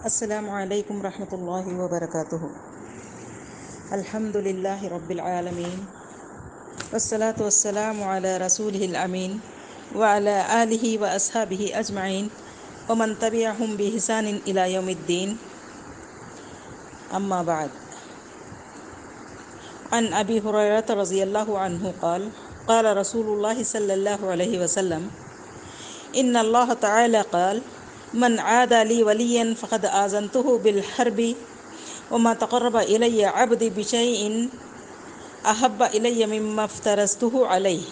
السلام علیکم ورحمۃ اللہ وبرکاتہ۔ الحمد للہ رب العالمین والصلاة والسلام علی رسولہ الامین وعلی آلہ واصحابہ اجمعین ومن تبعہم بإحسان الی یوم الدین، اما بعد۔ عن ابی ہریرہ رضی اللہ عنہ قال قال رسول اللہ صلی اللہ علیہ وسلم ان اللہ تعالی قال من عادى لي وليا فقد آذنته بالحرب وما تقرب إلي عبدي بشيء أحب إلي مما افترضته عليه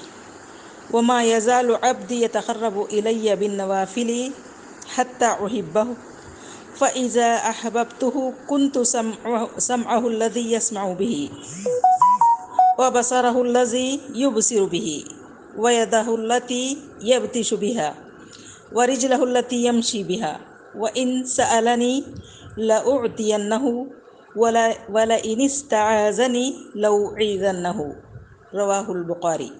وما يزال عبدي يتقرب إلي بالنوافل حتى أحبه فإذا أحببته كنت سمعه الذي يسمع به وبصره الذي يبصر به ويده التي يبطش بها ورجله التي يمشي بها وإن سألني لأعطينه ولئن استعاذني لأعيذنه رواه البخاری۔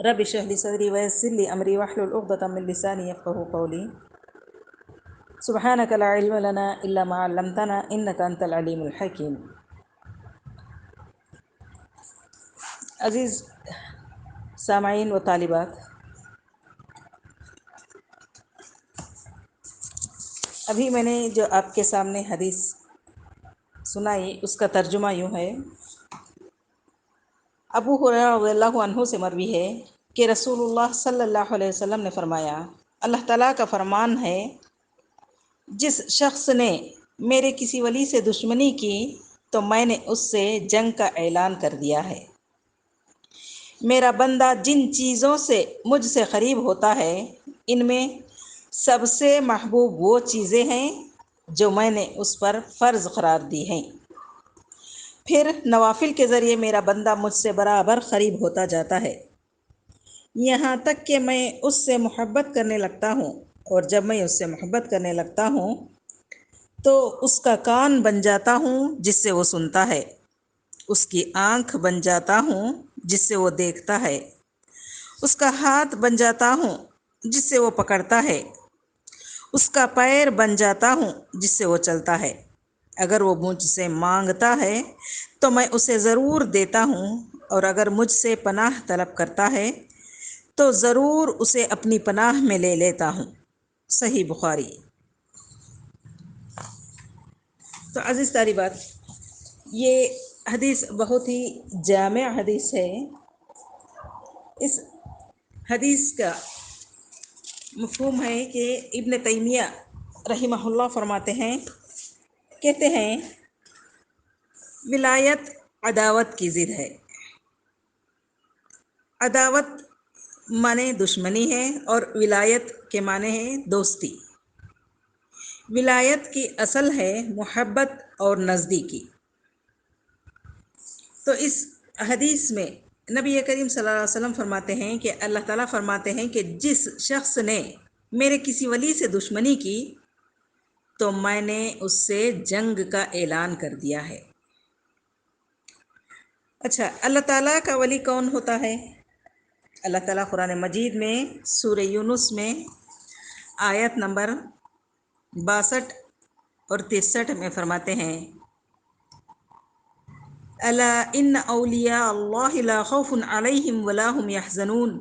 رب اشرح لي صدري ويسر لي أمري واحلل عقدة من لساني يفقهوا قولي سبحانك لا علم لنا إلا ما علمتنا إنك أنت العليم الحكيم۔ عزیز سامعین و طالبات، ابھی میں نے جو آپ کے سامنے حدیث سنائی اس کا ترجمہ یوں ہے۔ ابو ہریرہ رضی اللہ عنہ سے مروی ہے کہ رسول اللہ صلی اللہ علیہ وسلم نے فرمایا، اللہ تعالیٰ کا فرمان ہے، جس شخص نے میرے کسی ولی سے دشمنی کی تو میں نے اس سے جنگ کا اعلان کر دیا ہے۔ میرا بندہ جن چیزوں سے مجھ سے قریب ہوتا ہے ان میں سب سے محبوب وہ چیزیں ہیں جو میں نے اس پر فرض قرار دی ہیں، پھر نوافل کے ذریعے میرا بندہ مجھ سے برابر قریب ہوتا جاتا ہے، یہاں تک کہ میں اس سے محبت کرنے لگتا ہوں، اور جب میں اس سے محبت کرنے لگتا ہوں تو اس کا کان بن جاتا ہوں جس سے وہ سنتا ہے، اس کی آنکھ بن جاتا ہوں جس سے وہ دیکھتا ہے، اس کا ہاتھ بن جاتا ہوں جس سے وہ پکڑتا ہے، اس کا پیر بن جاتا ہوں جس سے وہ چلتا ہے۔ اگر وہ مجھ سے مانگتا ہے تو میں اسے ضرور دیتا ہوں، اور اگر مجھ سے پناہ طلب کرتا ہے تو ضرور اسے اپنی پناہ میں لے لیتا ہوں۔ صحیح بخاری۔ تو عزیز طالبات، یہ حدیث بہت ہی جامع حدیث ہے۔ اس حدیث کا مفہوم ہے کہ ابن تیمیہ رحمہ اللہ فرماتے ہیں، کہتے ہیں ولایت عداوت کی ضد ہے۔ عداوت معنی دشمنی ہے اور ولایت کے معنی ہے دوستی۔ ولایت کی اصل ہے محبت اور نزدیکی۔ تو اس حدیث میں نبی کریم صلی اللہ علیہ وسلم فرماتے ہیں کہ اللہ تعالیٰ فرماتے ہیں کہ جس شخص نے میرے کسی ولی سے دشمنی کی تو میں نے اس سے جنگ کا اعلان کر دیا ہے۔ اچھا، اللہ تعالیٰ کا ولی کون ہوتا ہے؟ اللہ تعالیٰ قرآن مجید میں سورہ یونس میں آیت نمبر 62 اور 63 میں فرماتے ہیں، الا ان اولیاء اللہ لا خوف علیہم ولا هم يحزنون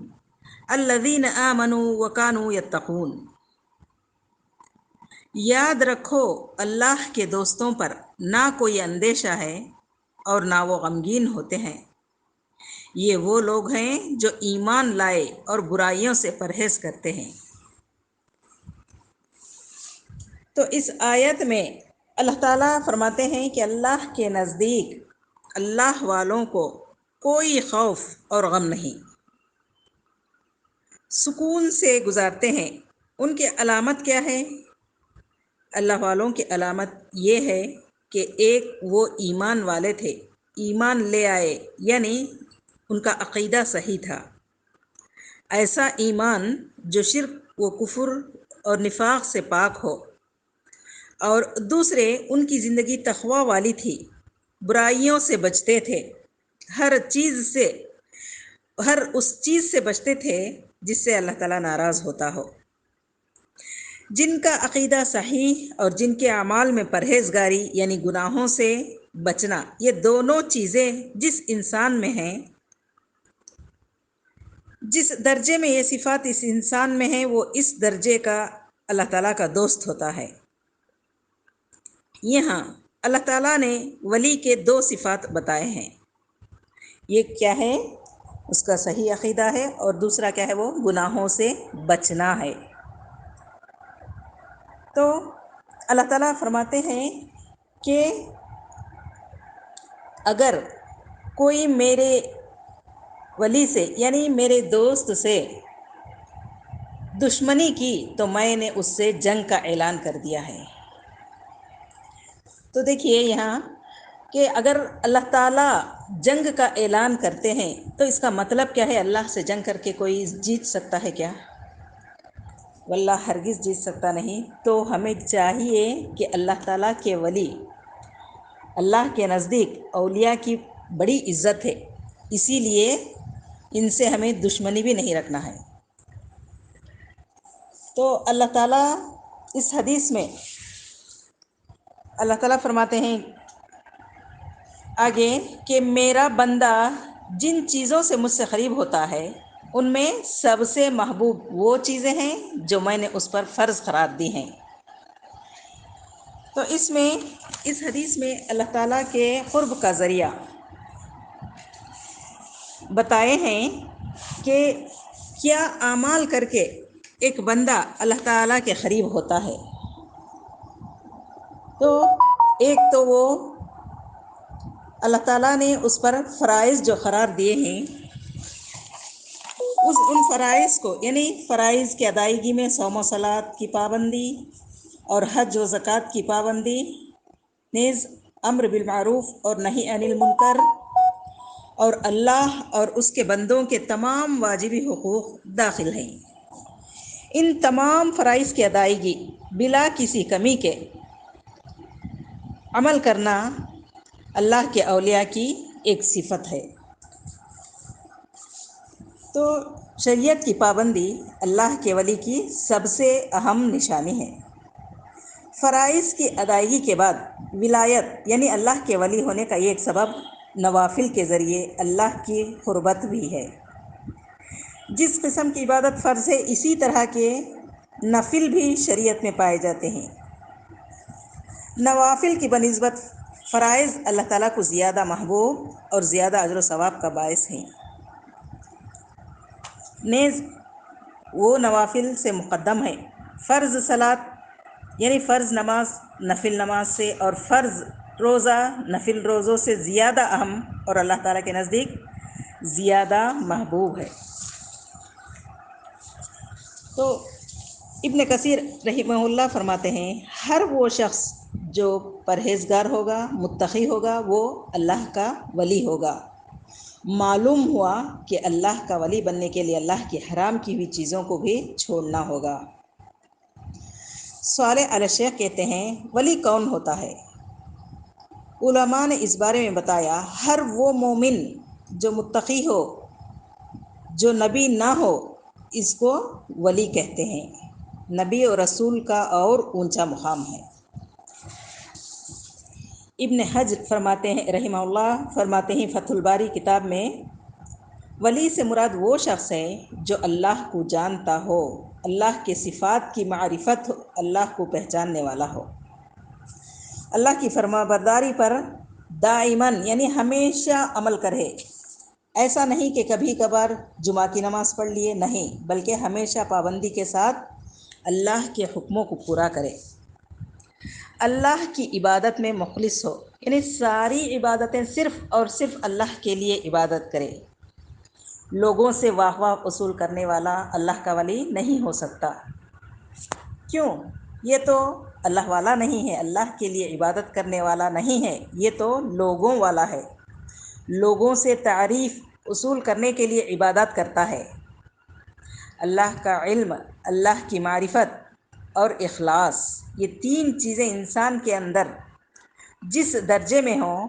الذین آمنوا وکانوا یتقون۔ یاد رکھو اللہ کے دوستوں پر نہ کوئی اندیشہ ہے اور نہ وہ غمگین ہوتے ہیں، یہ وہ لوگ ہیں جو ایمان لائے اور برائیوں سے پرہیز کرتے ہیں۔ تو اس آیت میں اللہ تعالیٰ فرماتے ہیں کہ اللہ کے نزدیک اللہ والوں کو کوئی خوف اور غم نہیں، سکون سے گزارتے ہیں۔ ان کی علامت کیا ہے؟ اللہ والوں کی علامت یہ ہے کہ ایک وہ ایمان والے تھے، ایمان لے آئے، یعنی ان کا عقیدہ صحیح تھا، ایسا ایمان جو شرک و کفر اور نفاق سے پاک ہو، اور دوسرے ان کی زندگی تقوی والی تھی، برائیوں سے بچتے تھے، ہر اس چیز سے بچتے تھے جس سے اللہ تعالیٰ ناراض ہوتا ہو۔ جن کا عقیدہ صحیح اور جن کے اعمال میں پرہیزگاری یعنی گناہوں سے بچنا، یہ دونوں چیزیں جس انسان میں ہیں، جس درجے میں یہ صفات اس انسان میں ہیں، وہ اس درجے کا اللہ تعالیٰ کا دوست ہوتا ہے۔ یہاں اللہ تعالیٰ نے ولی کے دو صفات بتائے ہیں، یہ کیا ہے؟ اس کا صحیح عقیدہ ہے، اور دوسرا کیا ہے؟ وہ گناہوں سے بچنا ہے۔ تو اللہ تعالیٰ فرماتے ہیں کہ اگر کوئی میرے ولی سے یعنی میرے دوست سے دشمنی کی تو میں نے اس سے جنگ کا اعلان کر دیا ہے۔ تو دیکھیے یہاں کہ اگر اللہ تعالیٰ جنگ کا اعلان کرتے ہیں تو اس کا مطلب کیا ہے؟ اللہ سے جنگ کر کے کوئی جیت سکتا ہے کیا؟ واللہ ہرگز جیت سکتا نہیں۔ تو ہمیں چاہیے کہ اللہ تعالیٰ کے ولی، اللہ کے نزدیک اولیاء کی بڑی عزت ہے، اسی لیے ان سے ہمیں دشمنی بھی نہیں رکھنا ہے۔ تو اللہ تعالیٰ اس حدیث میں اللہ تعالیٰ فرماتے ہیں آگے کہ میرا بندہ جن چیزوں سے مجھ سے قریب ہوتا ہے ان میں سب سے محبوب وہ چیزیں ہیں جو میں نے اس پر فرض قرار دی ہیں۔ تو اس حدیث میں اللہ تعالیٰ کے قرب کا ذریعہ بتائے ہیں کہ کیا اعمال کر کے ایک بندہ اللہ تعالیٰ کے قریب ہوتا ہے۔ تو ایک تو وہ اللہ تعالیٰ نے اس پر فرائض جو قرار دیے ہیں، ان فرائض کو یعنی فرائض کی ادائیگی میں صوم و صلاۃ کی پابندی اور حج و زکوٰۃ کی پابندی، نیز امر بالمعروف اور نہی عن المنکر، اور اللہ اور اس کے بندوں کے تمام واجبی حقوق داخل ہیں۔ ان تمام فرائض کی ادائیگی بلا کسی کمی کے عمل کرنا اللہ کے اولیاء کی ایک صفت ہے۔ تو شریعت کی پابندی اللہ کے ولی کی سب سے اہم نشانی ہے۔ فرائض کی ادائیگی کے بعد ولایت یعنی اللہ کے ولی ہونے کا ایک سبب نوافل کے ذریعے اللہ کی قربت بھی ہے۔ جس قسم کی عبادت فرض ہے، اسی طرح کے نفل بھی شریعت میں پائے جاتے ہیں۔ نوافل کی بنسبت فرائض اللہ تعالیٰ کو زیادہ محبوب اور زیادہ اجر و ثواب کا باعث ہیں۔ نیز وہ نوافل سے مقدم ہے۔ فرض صلاۃ یعنی فرض نماز نفل نماز سے اور فرض روزہ نفل روزوں سے زیادہ اہم اور اللہ تعالیٰ کے نزدیک زیادہ محبوب ہے۔ تو ابن کثیر رحمہ اللہ فرماتے ہیں ہر وہ شخص جو پرہیزگار ہوگا، متقی ہوگا، وہ اللہ کا ولی ہوگا۔ معلوم ہوا کہ اللہ کا ولی بننے کے لیے اللہ کی حرام کی ہوئی چیزوں کو بھی چھوڑنا ہوگا۔ صالح علیہ الشیخ کہتے ہیں ولی کون ہوتا ہے؟ علماء نے اس بارے میں بتایا ہر وہ مومن جو متقی ہو، جو نبی نہ ہو، اس کو ولی کہتے ہیں۔ نبی اور رسول کا اور اونچا مقام ہے۔ ابن حجر فرماتے ہیں رحمہ اللہ فرماتے ہیں فتح الباری کتاب میں، ولی سے مراد وہ شخص ہے جو اللہ کو جانتا ہو، اللہ کے صفات کی معرفت ہو، اللہ کو پہچاننے والا ہو، اللہ کی فرما برداری پر دائماً یعنی ہمیشہ عمل کرے۔ ایسا نہیں کہ کبھی کبھار جمعہ کی نماز پڑھ لیے، نہیں، بلکہ ہمیشہ پابندی کے ساتھ اللہ کے حکموں کو پورا کرے۔ اللہ کی عبادت میں مخلص ہو، یعنی ساری عبادتیں صرف اور صرف اللہ کے لیے عبادت کرے۔ لوگوں سے واہ واہ وصول کرنے والا اللہ کا ولی نہیں ہو سکتا۔ کیوں؟ یہ تو اللہ والا نہیں ہے، اللہ کے لیے عبادت کرنے والا نہیں ہے، یہ تو لوگوں والا ہے۔ لوگوں سے تعریف وصول کرنے کے لیے عبادت کرتا ہے۔ اللہ کا علم، اللہ کی معرفت اور اخلاص، یہ تین چیزیں انسان کے اندر جس درجے میں ہوں،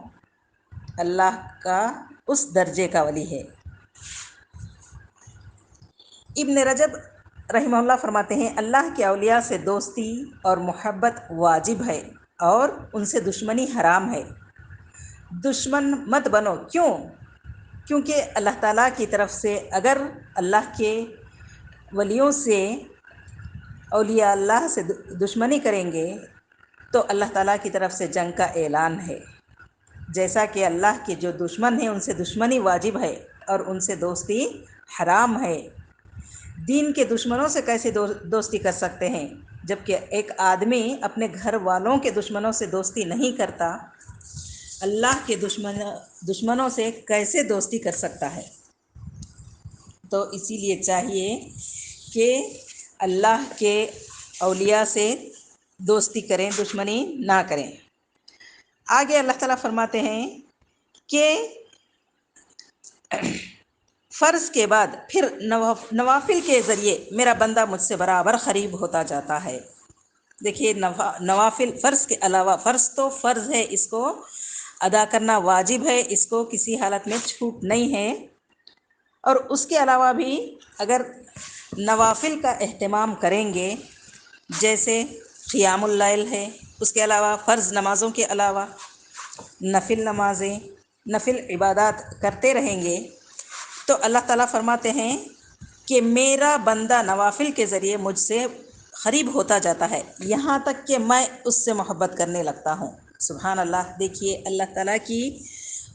اللہ کا اس درجے کا ولی ہے۔ ابن رجب رحمہ اللہ فرماتے ہیں اللہ کے اولیاء سے دوستی اور محبت واجب ہے اور ان سے دشمنی حرام ہے۔ دشمن مت بنو، کیوں؟ کیونکہ اللہ تعالیٰ کی طرف سے اگر اللہ کے ولیوں سے اولیاء اللہ سے دشمنی کریں گے تو اللہ تعالیٰ کی طرف سے جنگ کا اعلان ہے، جیسا کہ اللہ کے جو دشمن ہیں ان سے دشمنی واجب ہے اور ان سے دوستی حرام ہے۔ دین کے دشمنوں سے کیسے دوستی کر سکتے ہیں؟ جبکہ ایک آدمی اپنے گھر والوں کے دشمنوں سے دوستی نہیں کرتا، اللہ کے دشمنوں سے کیسے دوستی کر سکتا ہے؟ تو اسی لیے چاہیے کہ اللہ کے اولیاء سے دوستی کریں، دشمنی نہ کریں۔ آگے اللہ تعالیٰ فرماتے ہیں کہ فرض کے بعد پھر نوافل کے ذریعے میرا بندہ مجھ سے برابر قریب ہوتا جاتا ہے۔ دیکھیے نوافل، فرض کے علاوہ، فرض تو فرض ہے، اس کو ادا کرنا واجب ہے، اس کو کسی حالت میں چھوٹ نہیں ہے، اور اس کے علاوہ بھی اگر نوافل کا اہتمام کریں گے، جیسے قیام اللیل ہے، اس کے علاوہ فرض نمازوں کے علاوہ نفل نمازیں، نفل عبادات کرتے رہیں گے تو اللہ تعالیٰ فرماتے ہیں کہ میرا بندہ نوافل کے ذریعے مجھ سے قریب ہوتا جاتا ہے، یہاں تک کہ میں اس سے محبت کرنے لگتا ہوں۔ سبحان اللہ! دیکھیے اللہ تعالیٰ کی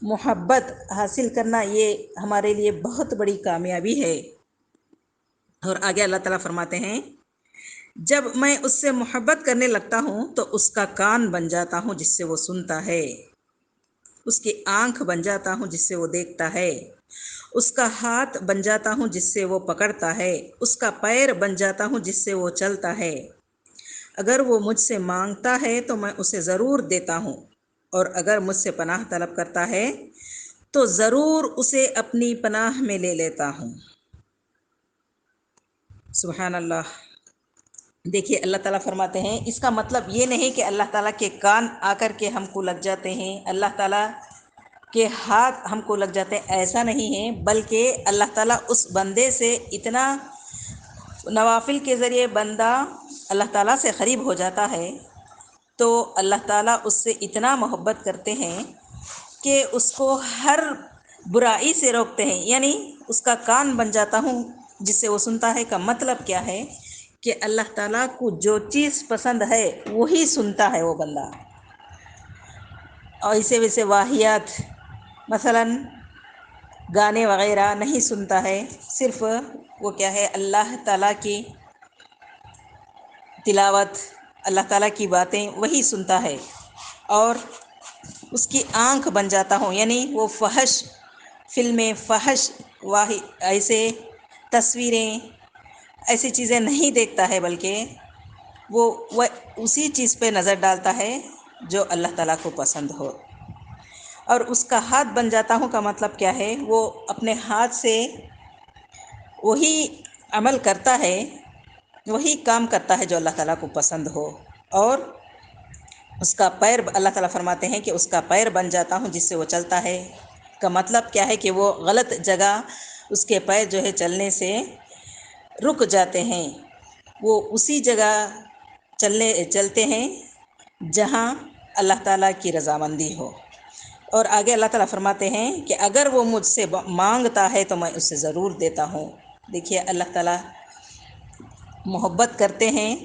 محبت حاصل کرنا یہ ہمارے لیے بہت بڑی کامیابی ہے۔ اور آگے اللہ تعالیٰ فرماتے ہیں جب میں اس سے محبت کرنے لگتا ہوں تو اس کا کان بن جاتا ہوں جس سے وہ سنتا ہے، اس کی آنکھ بن جاتا ہوں جس سے وہ دیکھتا ہے، اس کا ہاتھ بن جاتا ہوں جس سے وہ پکڑتا ہے، اس کا پیر بن جاتا ہوں جس سے وہ چلتا ہے۔ اگر وہ مجھ سے مانگتا ہے تو میں اسے ضرور دیتا ہوں، اور اگر مجھ سے پناہ طلب کرتا ہے تو ضرور اسے اپنی پناہ میں لے لیتا ہوں۔ سبحان اللہ! دیکھیے اللہ تعالیٰ فرماتے ہیں اس کا مطلب یہ نہیں کہ اللہ تعالیٰ کے کان آ کر کے ہم کو لگ جاتے ہیں، اللہ تعالیٰ کے ہاتھ ہم کو لگ جاتے ہیں، ایسا نہیں ہے، بلکہ اللہ تعالیٰ اس بندے سے اتنا، نوافل کے ذریعے بندہ اللہ تعالیٰ سے قریب ہو جاتا ہے تو اللہ تعالیٰ اس سے اتنا محبت کرتے ہیں کہ اس کو ہر برائی سے روکتے ہیں، یعنی اس کا کان بن جاتا ہوں جس سے وہ سنتا ہے کا مطلب کیا ہے کہ اللہ تعالیٰ کو جو چیز پسند ہے وہی سنتا ہے وہ بندہ۔ اور ایسے ویسے واہیات مثلا گانے وغیرہ نہیں سنتا ہے، صرف وہ کیا ہے اللہ تعالیٰ کی تلاوت، اللہ تعالیٰ کی باتیں وہی سنتا ہے۔ اور اس کی آنکھ بن جاتا ہوں، یعنی وہ فحش فلمیں، فحش ایسے تصویریں، ایسی چیزیں نہیں دیکھتا ہے، بلکہ وہ اسی چیز پہ نظر ڈالتا ہے جو اللہ تعالیٰ کو پسند ہو۔ اور اس کا ہاتھ بن جاتا ہوں کا مطلب کیا ہے؟ وہ اپنے ہاتھ سے وہی عمل کرتا ہے، وہی کام کرتا ہے جو اللہ تعالیٰ کو پسند ہو۔ اور اس کا پیر، اللہ تعالیٰ فرماتے ہیں کہ اس کا پیر بن جاتا ہوں جس سے وہ چلتا ہے کا مطلب کیا ہے کہ وہ غلط جگہ اس کے پیر جو ہے چلنے سے رک جاتے ہیں، وہ اسی جگہ چلتے ہیں جہاں اللہ تعالیٰ کی رضامندی ہو۔ اور آگے اللہ تعالیٰ فرماتے ہیں کہ اگر وہ مجھ سے مانگتا ہے تو میں اسے ضرور دیتا ہوں۔ دیکھیے اللہ تعالیٰ محبت کرتے ہیں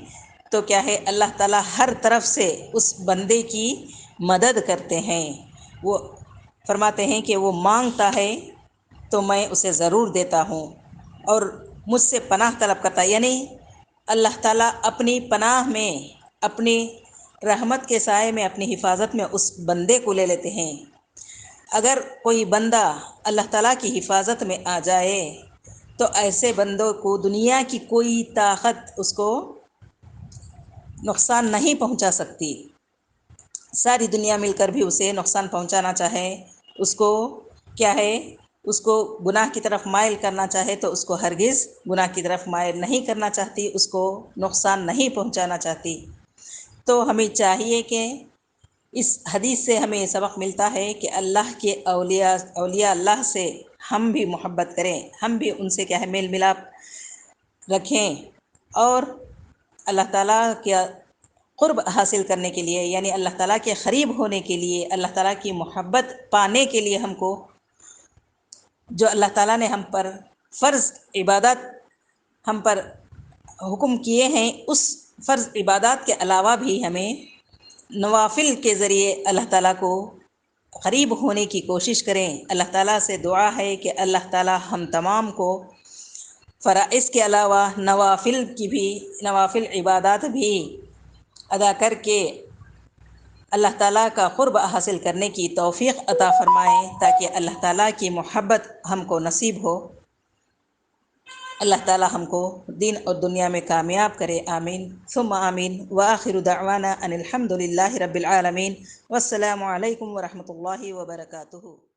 تو کیا ہے اللہ تعالیٰ ہر طرف سے اس بندے کی مدد کرتے ہیں۔ وہ فرماتے ہیں کہ وہ مانگتا ہے تو میں اسے ضرور دیتا ہوں، اور مجھ سے پناہ طلب کرتا ہے، یعنی اللہ تعالیٰ اپنی پناہ میں، اپنی رحمت کے سائے میں، اپنی حفاظت میں اس بندے کو لے لیتے ہیں۔ اگر کوئی بندہ اللہ تعالیٰ کی حفاظت میں آ جائے تو ایسے بندوں کو دنیا کی کوئی طاقت اس کو نقصان نہیں پہنچا سکتی۔ ساری دنیا مل کر بھی اسے نقصان پہنچانا چاہے، اس کو کیا ہے، اس کو گناہ کی طرف مائل کرنا چاہے تو اس کو ہرگز گناہ کی طرف مائل نہیں کرنا چاہتی، اس کو نقصان نہیں پہنچانا چاہتی۔ تو ہمیں چاہیے کہ اس حدیث سے ہمیں سبق ملتا ہے کہ اللہ کے اولیاء اللہ سے ہم بھی محبت کریں، ہم بھی ان سے کیا ہے میل ملاپ رکھیں، اور اللہ تعالیٰ کے قرب حاصل کرنے کے لیے، یعنی اللہ تعالیٰ کے قریب ہونے کے لیے، اللہ تعالیٰ کی محبت پانے کے لیے ہم کو جو اللہ تعالیٰ نے ہم پر فرض عبادات ہم پر حکم کیے ہیں، اس فرض عبادات کے علاوہ بھی ہمیں نوافل کے ذریعے اللہ تعالیٰ کو قریب ہونے کی کوشش کریں۔ اللہ تعالیٰ سے دعا ہے کہ اللہ تعالیٰ ہم تمام کو فرائض کے علاوہ نوافل عبادات بھی ادا کر کے اللہ تعالیٰ کا قرب حاصل کرنے کی توفیق عطا فرمائیں، تاکہ اللہ تعالیٰ کی محبت ہم کو نصیب ہو۔ اللہ تعالیٰ ہم کو دین اور دنیا میں کامیاب کرے، آمین ثم آمین۔ وآخر دعوانا ان الحمد للہ رب العالمین، والسلام علیکم ورحمۃ اللہ وبرکاتہ۔